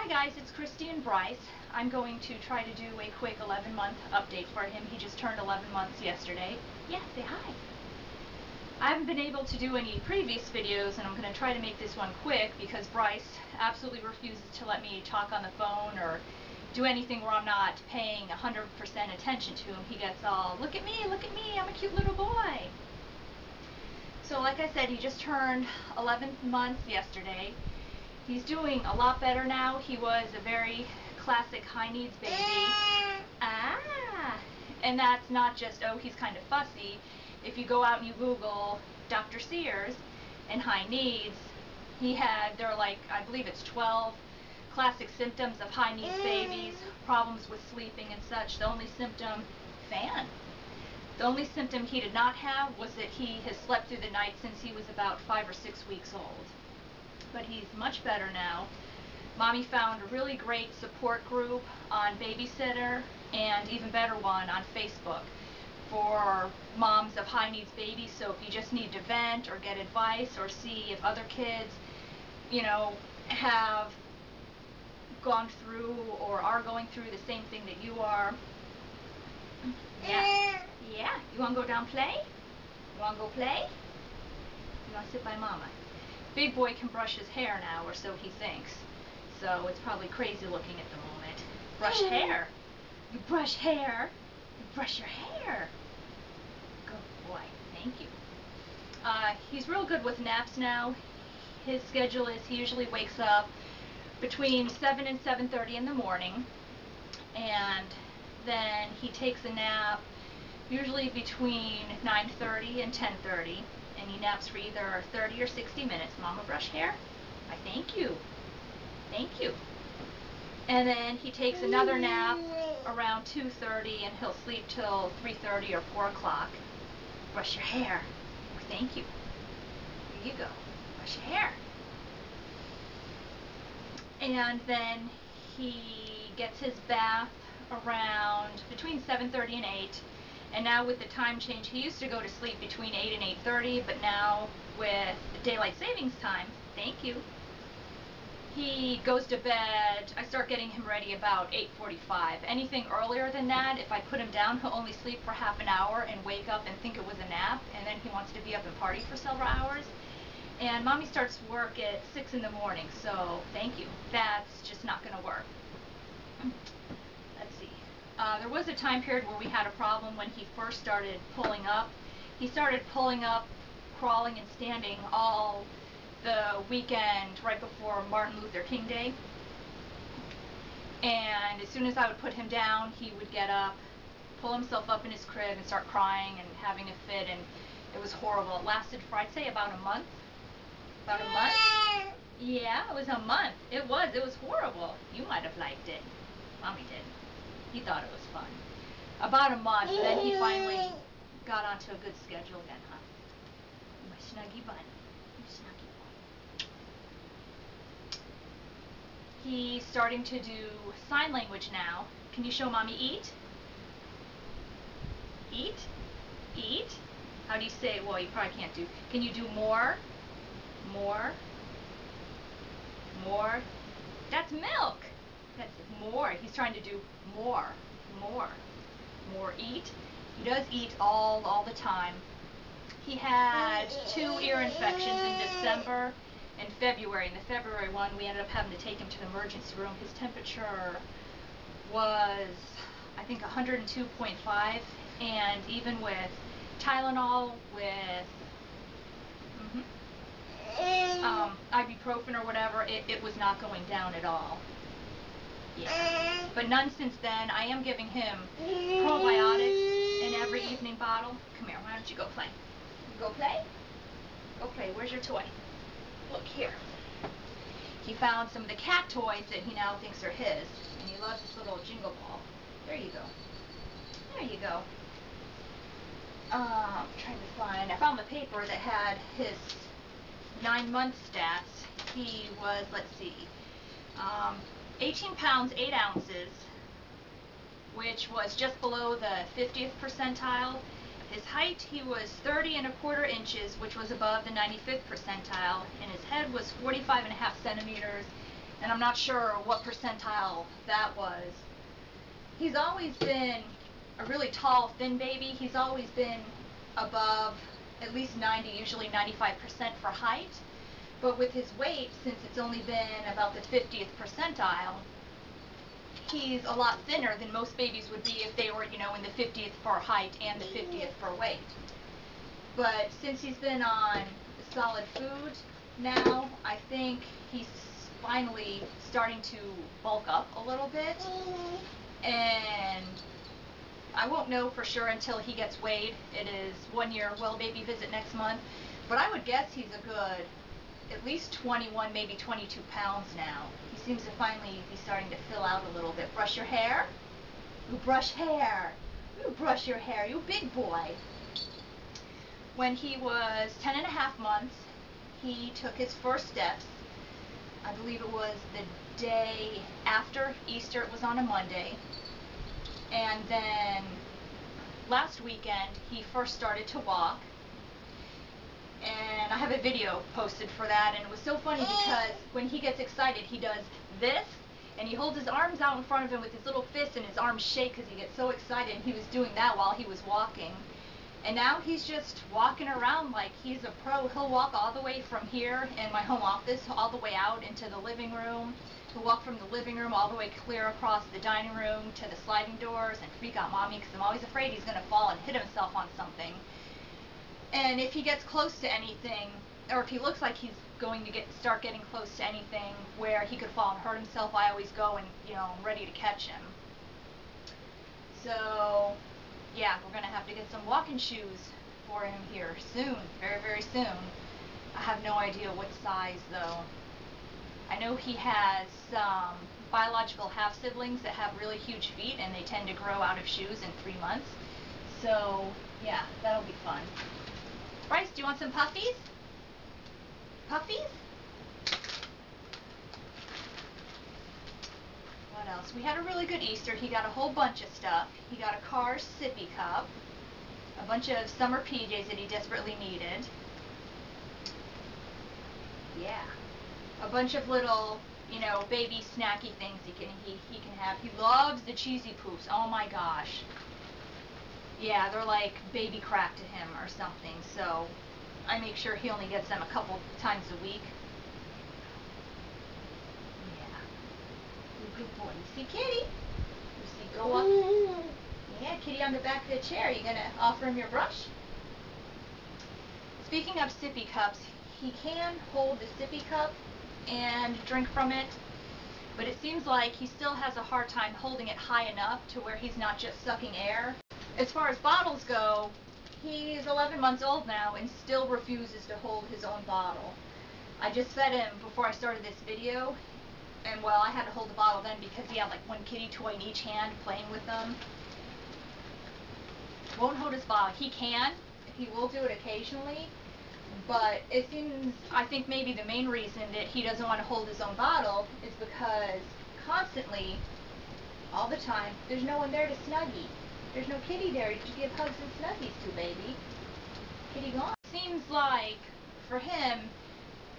Hi guys, it's Christy and Bryce. I'm going to try to do a quick 11-month update for him. He just turned 11 months yesterday. Yeah, say hi. I haven't been able to do any previous videos, and I'm going to try to make this one quick because Bryce absolutely refuses to let me talk on the phone or do anything where I'm not paying 100% attention to him. He gets all, look at me, I'm a cute little boy. So like I said, he just turned 11 months yesterday. He's doing a lot better now. He was a very classic high needs baby. And that's not just, oh, he's kind of fussy. If you go out and you Google Dr. Sears and high needs, there are like, I believe it's 12 classic symptoms of high needs babies, problems with sleeping and such. The only symptom, the only symptom he did not have was that he has slept through the night since he was about 5 or 6 weeks old. But he's much better now. Mommy found a really great support group on Babysitter, and even better one on Facebook for moms of high needs babies. So if you just need to vent or get advice or see if other kids, you know, have gone through or are going through the same thing that you are. Yeah. You want to go down play? You want to go play? You want to sit by mama? Big boy can brush his hair now, or so he thinks. So it's probably crazy looking at the moment. Brush hair. You brush hair. You brush your hair. Good boy. Thank you. He's real good with naps now. His schedule is he usually wakes up between 7 and 7:30 in the morning, and then he takes a nap usually between 9:30 and 10:30, and he naps for either 30 or 60 minutes. Mama brush hair? I thank you. Thank you. And then he takes another nap around 2:30, and he'll sleep till 3:30 or 4 o'clock. Brush your hair. Oh, thank you. Here you go. Brush your hair. And then he gets his bath around between 7:30 and 8. And now with the time change, he used to go to sleep between 8 and 8:30, but now with daylight savings time, thank you, he goes to bed. I start getting him ready about 8:45. Anything earlier than that, if I put him down, he'll only sleep for half an hour and wake up and think it was a nap, and then he wants to be up and party for several hours. And Mommy starts work at 6 in the morning, so thank you. That's just not going to work. Let's see. There was a time period where we had a problem when he first started pulling up. He started pulling up, crawling and standing all the weekend right before Martin Luther King Day. And as soon as I would put him down, he would get up, pull himself up in his crib and start crying and having a fit, and it was horrible. It lasted for, I'd say, about a month. About a month? Yeah, it was a month. It was horrible. You might have liked it. Mommy did. He thought it was fun. About a month, then he finally got onto a good schedule again, huh? My snuggy bun. My snuggy boy. He's starting to do sign language now. Can you show Mommy eat? Eat? Eat? How do you say, well, you probably can't do. Can you do more? More? More? That's milk. That's more. He's trying to do more. More. More. Eat. He does eat all the time. He had 2 ear infections in December and February. In the February one, we ended up having to take him to the emergency room. His temperature was, I think, 102.5, and even with Tylenol, with ibuprofen or whatever, it was not going down at all. Yeah. But none since then. I am giving him probiotics in every evening bottle. Come here, why don't you go play? Go play? Go play. Where's your toy? Look here. He found some of the cat toys that he now thinks are his, and he loves this little jingle ball. There you go. There you go. I'm trying to find, I found the paper that had his 9-month stats. He was, let's see, 18 pounds, 8 ounces, which was just below the 50th percentile. His height, he was 30 1/4 inches, which was above the 95th percentile, and his head was 45.5 centimeters, and I'm not sure what percentile that was. He's always been a really tall, thin baby. He's always been above at least 90, usually 95% for height. But with his weight, since it's only been about the 50th percentile, he's a lot thinner than most babies would be if they were, you know, in the 50th for height and the 50th for weight. But since he's been on solid food now, I think he's finally starting to bulk up a little bit. And I won't know for sure until he gets weighed. It is 1 year well baby visit next month. But I would guess he's a good at least 21, maybe 22 pounds now. He seems to finally be starting to fill out a little bit. Brush your hair. You brush hair. You brush your hair. You big boy. When he was 10 and a half months, he took his first steps. I believe it was the day after Easter. It was on a Monday. And then last weekend, he first started to walk. And I have a video posted for that, and it was so funny because when he gets excited, he does this, and he holds his arms out in front of him with his little fists, and his arms shake because he gets so excited. He was doing that while he was walking. And now he's just walking around like he's a pro. He'll walk all the way from here in my home office, all the way out into the living room. He'll walk from the living room all the way clear across the dining room to the sliding doors and freak out Mommy because I'm always afraid he's going to fall and hit himself on something. And if he gets close to anything, or if he looks like he's going to start getting close to anything where he could fall and hurt himself, I always go and, you know, I'm ready to catch him. So, yeah, we're going to have to get some walking shoes for him here soon, very, very soon. I have no idea what size, though. I know he has some biological half-siblings that have really huge feet, and they tend to grow out of shoes in 3 months. So, yeah, that'll be fun. Bryce, do you want some puffies? Puffies? What else? We had a really good Easter. He got a whole bunch of stuff. He got a car sippy cup, a bunch of summer PJs that he desperately needed. Yeah. A bunch of little, you know, baby snacky things he can have. He loves the cheesy poops. Oh my gosh. Yeah, they're like baby crack to him or something, so I make sure he only gets them a couple times a week. Yeah. You good boy. You see Kitty? You see, go up. Yeah, Kitty on the back of the chair. You gonna offer him your brush? Speaking of sippy cups, he can hold the sippy cup and drink from it, but it seems like he still has a hard time holding it high enough to where he's not just sucking air. As far as bottles go, he's 11 months old now and still refuses to hold his own bottle. I just fed him before I started this video, and well, I had to hold the bottle then because he had like one kitty toy in each hand playing with them. Won't hold his bottle. He can. He will do it occasionally, but it seems, I think maybe the main reason that he doesn't want to hold his own bottle is because constantly, all the time, there's no one there to snuggie. There's no kitty there to give hugs and snuggies to, baby. Kitty gone. Seems like, for him,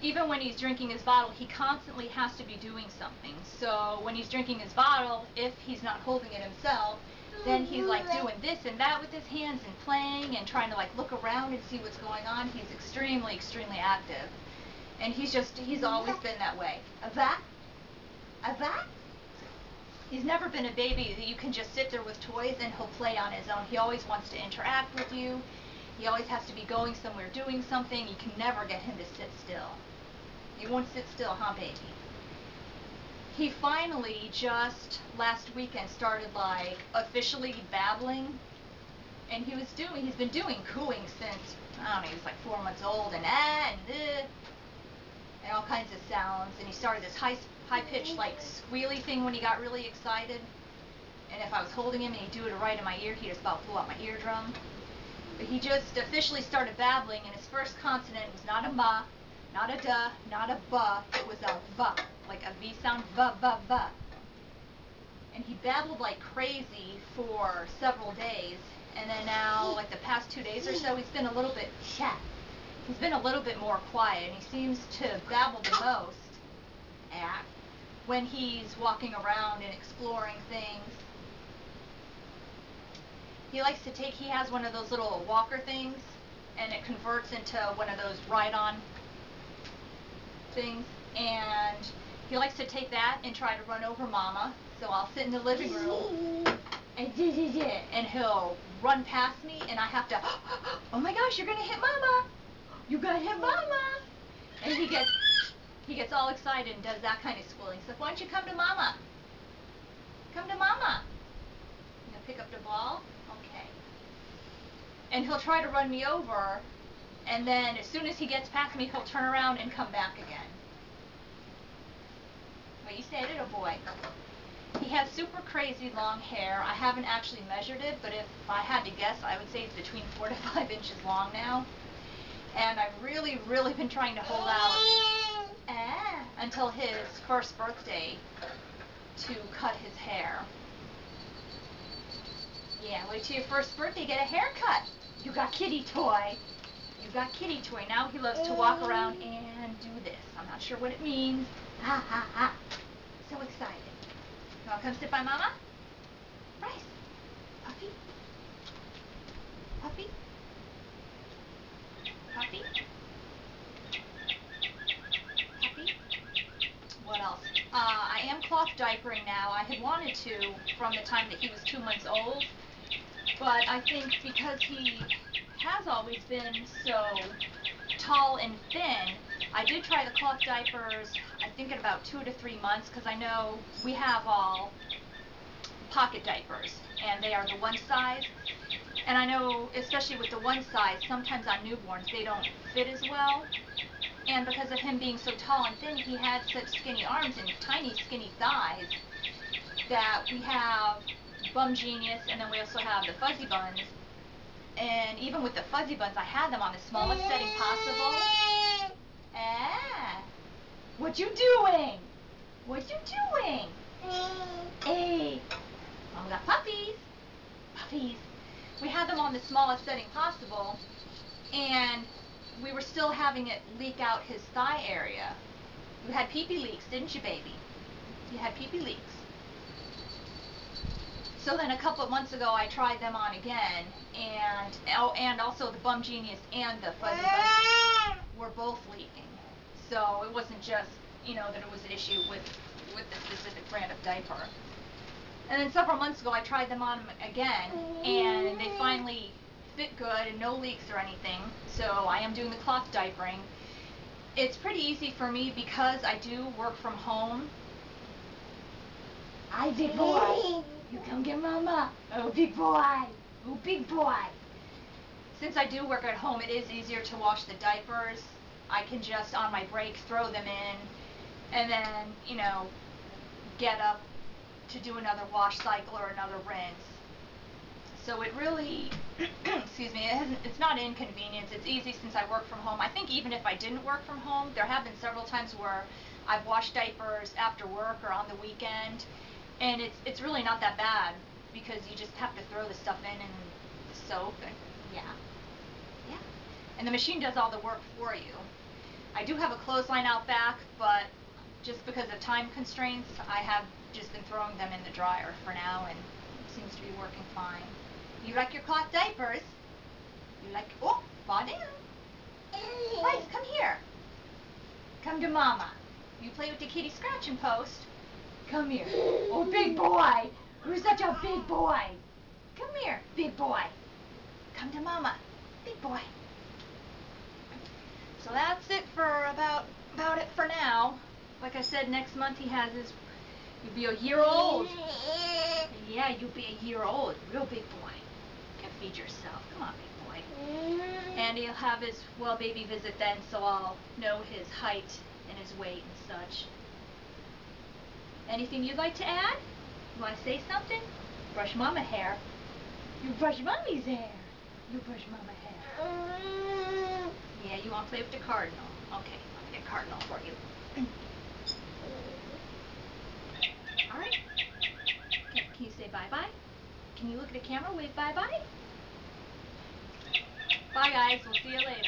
even when he's drinking his bottle, he constantly has to be doing something. So when he's drinking his bottle, if he's not holding it himself, then he's like doing this and that with his hands and playing and trying to like look around and see what's going on. He's extremely, extremely active. And he's always been that way. A that? He's never been a baby that you can just sit there with toys and he'll play on his own. He always wants to interact with you. He always has to be going somewhere, doing something. You can never get him to sit still. He won't sit still, huh, baby? He finally just last weekend started like officially babbling. And he's been doing cooing since, I don't know, he was like 4 months old, and and all kinds of sounds. And he started this high-pitched, like, squealy thing when he got really excited. And if I was holding him and he'd do it right in my ear, he just about blew out my eardrum. But he just officially started babbling, and his first consonant was not a ma, not a duh, not a buh. It was a va, like a V sound, va, va, va. And he babbled like crazy for several days. And then now, like the past 2 days or so, he's been a little bit more quiet, and he seems to babble the most. when he's walking around and exploring things. He likes to take, he has one of those little walker things, and it converts into one of those ride-on things, and he likes to take that and try to run over Mama. So I'll sit in the living room and he'll run past me, and I have to, oh my gosh, you're gonna hit Mama! You gotta hit Mama! And he gets all excited and does that kind of squealing. So why don't you come to Mama? Come to Mama. You gonna pick up the ball? Okay. And he'll try to run me over, and then as soon as he gets past me, he'll turn around and come back again. Well, you said it, a boy. He has super crazy long hair. I haven't actually measured it, but if I had to guess, I would say it's between 4 to 5 inches long now. And I've really, really been trying to hold out until his first birthday to cut his hair. Yeah, wait till your first birthday, get a haircut. You got kitty toy. You got kitty toy. Now he loves to walk around and do this. I'm not sure what it means. Ha ha ha. So excited. You want to come sit by Mama? Bryce. Puppy. Puppy. Puppy. Puppy. What else? I am cloth diapering now. I had wanted to from the time that he was 2 months old, but I think because he has always been so tall and thin, I did try the cloth diapers, I think at about 2 to 3 months, because I know we have all pocket diapers, and they are the one size. And I know, especially with the one size, sometimes on newborns they don't fit as well. And because of him being so tall and thin, he had such skinny arms and tiny skinny thighs that we have Bum Genius, and then we also have the Fuzzy Buns. And even with the Fuzzy Buns, I had them on the smallest setting possible. What you doing? What you doing? Hey. Oh, we got puppies. Puppies. We had them on the smallest setting possible, and we were still having it leak out his thigh area. You had pee-pee leaks, didn't you, baby? You had pee-pee leaks. So then a couple of months ago, I tried them on again, and also the Bum Genius and the Fuzzy Buns were both leaking. So it wasn't just, that it was an issue with the specific brand of diaper. And then several months ago, I tried them on again, and they finally fit good and no leaks or anything. So I am doing the cloth diapering. It's pretty easy for me because I do work from home. Hi, big boy. You come get Mama. Oh, big boy. Oh, big boy. Since I do work at home, it is easier to wash the diapers. I can just, on my break, throw them in, and then, get up to do another wash cycle or another rinse. So it really, excuse me, it's not inconvenience. It's easy since I work from home. I think even if I didn't work from home, there have been several times where I've washed diapers after work or on the weekend, and it's really not that bad because you just have to throw the stuff in and soap, and yeah. And the machine does all the work for you. I do have a clothesline out back, but just because of time constraints, I have just been throwing them in the dryer for now, and it seems to be working fine. You like your cloth diapers? You like, oh, fall down. Bryce, come here. Come to Mama. You play with the kitty scratching post. Come here. Oh, big boy. You're such a big boy. Come here, big boy. Come to Mama. Big boy. So that's it for about it for now. Like I said, next month he has his, you'll be a year old. Yeah, you'll be a year old. Real big boy. You can feed yourself. Come on, big boy. And he'll have his well baby visit then, so I'll know his height and his weight and such. Anything you'd like to add? You want to say something? Brush Mama hair. You brush Mommy's hair. You brush Mama hair. Yeah, you want to play with the cardinal. Okay, I'll get a cardinal for you. Alright. Can you say bye-bye? Can you look at the camera, wave bye-bye? Bye guys, we'll see you later.